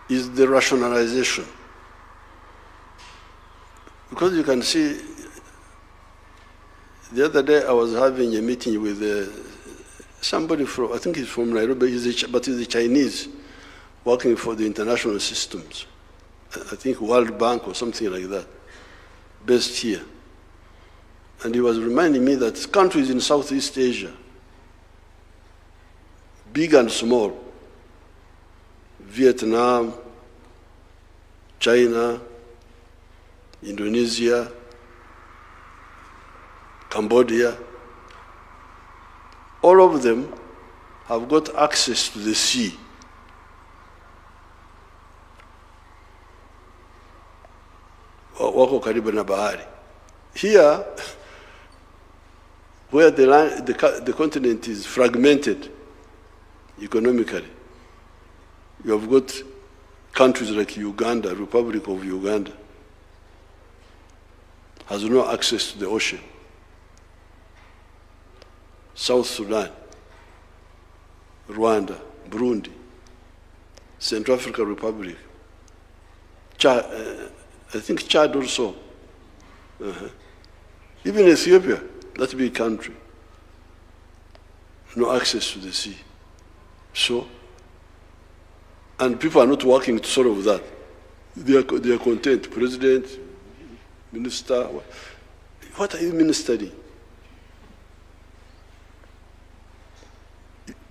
is the rationalization. Because you can see, the other day I was having a meeting with somebody from, I think he's from Nairobi, but he's a Chinese, working for the international systems. I think World Bank or something like that, based here. And he was reminding me that countries in Southeast Asia, big and small, Vietnam, China, Indonesia, Cambodia, all of them have got access to the sea. Wako karibu na bahari. Here, where the continent is fragmented economically, you have got countries like Uganda, Republic of Uganda, has no access to the ocean. South Sudan, Rwanda, Burundi, Central African Republic, Chad, I think Chad also. Even Ethiopia, that big country, no access to the sea. So, and people are not working to solve that. They are content. President, minister, what are you ministering?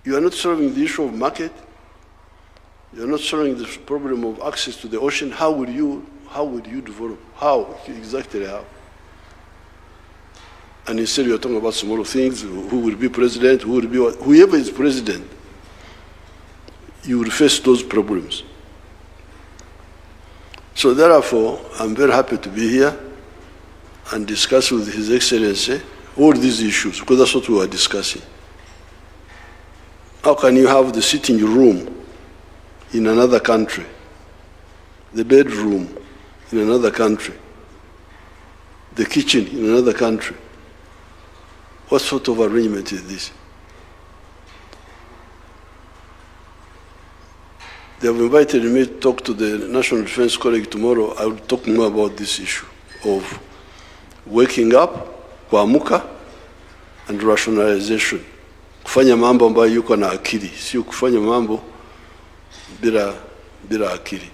You are not solving the issue of market. You are not solving the problem of access to the ocean. How would you develop? How? Exactly how? And instead you're talking about small things, who will be president, who will be what, whoever is president, you will face those problems. So therefore, I'm very happy to be here and discuss with His Excellency all these issues, because that's what we were discussing. How can you have the sitting room in another country, the bedroom in another country, the kitchen in another country? What sort of arrangement is this? They have invited me to talk to the National Defense College tomorrow. I will talk more about this issue of waking up, kuamuka, and rationalization. Kufanya mambo ambayo yuko na akili, sio kufanya mambo bila akili.